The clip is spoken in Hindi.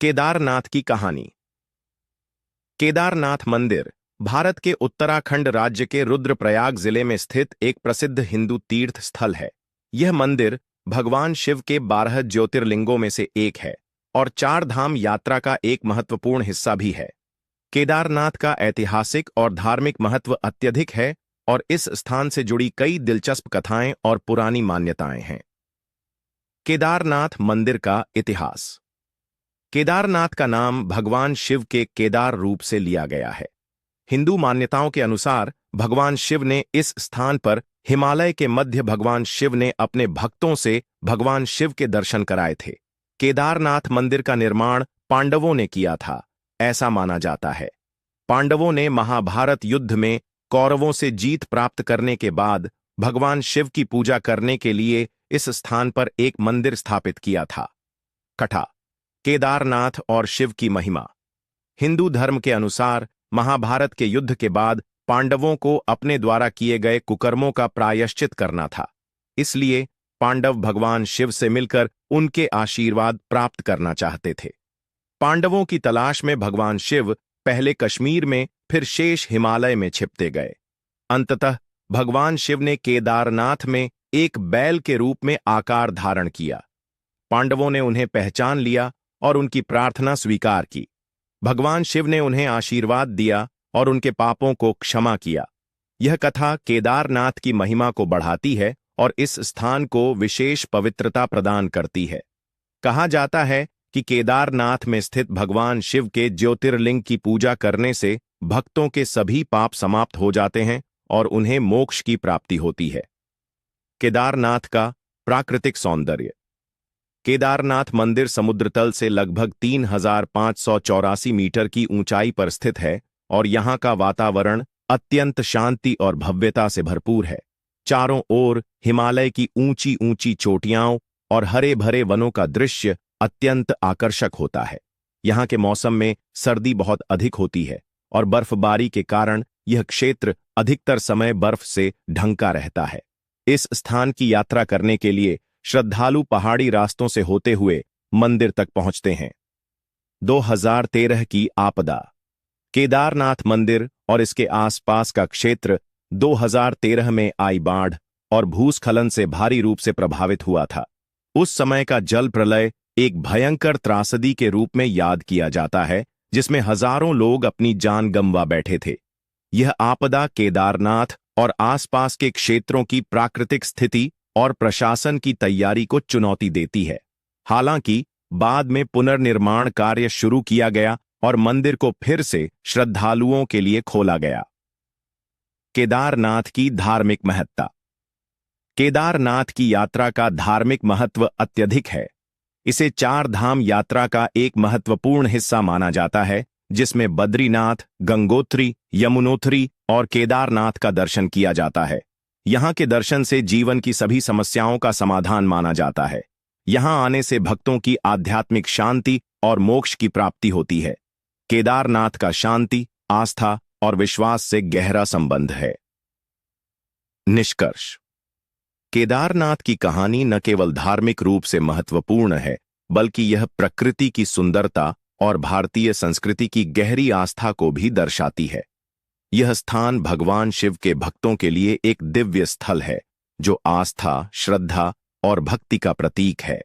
केदारनाथ की कहानी। केदारनाथ मंदिर भारत के उत्तराखंड राज्य के रुद्रप्रयाग जिले में स्थित एक प्रसिद्ध हिंदू तीर्थ स्थल है। यह मंदिर भगवान शिव के 12 ज्योतिर्लिंगों में से एक है और 4 धाम यात्रा का एक महत्वपूर्ण हिस्सा भी है। केदारनाथ का ऐतिहासिक और धार्मिक महत्व अत्यधिक है और इस स्थान से जुड़ी कई दिलचस्प कथाएं और पुरानी मान्यताएं हैं। केदारनाथ मंदिर का इतिहास। केदारनाथ का नाम भगवान शिव के केदार रूप से लिया गया है। हिंदू मान्यताओं के अनुसार भगवान शिव ने इस स्थान पर हिमालय के मध्य भगवान शिव ने अपने भक्तों से भगवान शिव के दर्शन कराए थे। केदारनाथ मंदिर का निर्माण पांडवों ने किया था, ऐसा माना जाता है। पांडवों ने महाभारत युद्ध में कौरवों से जीत प्राप्त करने के बाद भगवान शिव की पूजा करने के लिए इस स्थान पर एक मंदिर स्थापित किया था। कथा केदारनाथ और शिव की महिमा। हिंदू धर्म के अनुसार महाभारत के युद्ध के बाद पांडवों को अपने द्वारा किए गए कुकर्मों का प्रायश्चित करना था। इसलिए पांडव भगवान शिव से मिलकर उनके आशीर्वाद प्राप्त करना चाहते थे। पांडवों की तलाश में भगवान शिव पहले कश्मीर में फिर शेष हिमालय में छिपते गए। अंततः भगवान शिव ने केदारनाथ में एक बैल के रूप में आकार धारण किया। पांडवों ने उन्हें पहचान लिया और उनकी प्रार्थना स्वीकार की। भगवान शिव ने उन्हें आशीर्वाद दिया और उनके पापों को क्षमा किया। यह कथा केदारनाथ की महिमा को बढ़ाती है और इस स्थान को विशेष पवित्रता प्रदान करती है। कहा जाता है कि केदारनाथ में स्थित भगवान शिव के ज्योतिर्लिंग की पूजा करने से भक्तों के सभी पाप समाप्त हो जाते हैं और उन्हें मोक्ष की प्राप्ति होती है। केदारनाथ का प्राकृतिक सौंदर्य। केदारनाथ मंदिर समुद्रतल से लगभग 3584 मीटर की ऊंचाई पर स्थित है और यहाँ का वातावरण अत्यंत शांति और भव्यता से भरपूर है। चारों ओर हिमालय की ऊंची ऊंची चोटियां और हरे भरे वनों का दृश्य अत्यंत आकर्षक होता है। यहाँ के मौसम में सर्दी बहुत अधिक होती है और बर्फबारी के कारण यह क्षेत्र अधिकतर समय बर्फ से ढंका रहता है। इस स्थान की यात्रा करने के लिए श्रद्धालु पहाड़ी रास्तों से होते हुए मंदिर तक पहुंचते हैं। 2013 की आपदा। केदारनाथ मंदिर और इसके आसपास का क्षेत्र 2013 में आई बाढ़ और भूस्खलन से भारी रूप से प्रभावित हुआ था। उस समय का जल प्रलय एक भयंकर त्रासदी के रूप में याद किया जाता है, जिसमें हजारों लोग अपनी जान गंवा बैठे थे। यह आपदा केदारनाथ और आसपास के क्षेत्रों की प्राकृतिक स्थिति और प्रशासन की तैयारी को चुनौती देती है। हालांकि बाद में पुनर्निर्माण कार्य शुरू किया गया और मंदिर को फिर से श्रद्धालुओं के लिए खोला गया। केदारनाथ की धार्मिक महत्ता। केदारनाथ की यात्रा का धार्मिक महत्व अत्यधिक है। इसे 4 धाम यात्रा का एक महत्वपूर्ण हिस्सा माना जाता है, जिसमें बद्रीनाथ, गंगोत्री, यमुनोत्री और केदारनाथ का दर्शन किया जाता है। यहाँ के दर्शन से जीवन की सभी समस्याओं का समाधान माना जाता है। यहाँ आने से भक्तों की आध्यात्मिक शांति और मोक्ष की प्राप्ति होती है। केदारनाथ का शांति, आस्था और विश्वास से गहरा संबंध है। निष्कर्ष। केदारनाथ की कहानी न केवल धार्मिक रूप से महत्वपूर्ण है, बल्कि यह प्रकृति की सुंदरता और भारतीय संस्कृति की गहरी आस्था को भी दर्शाती है। यह स्थान भगवान शिव के भक्तों के लिए एक दिव्य स्थल है, जो आस्था, श्रद्धा और भक्ति का प्रतीक है।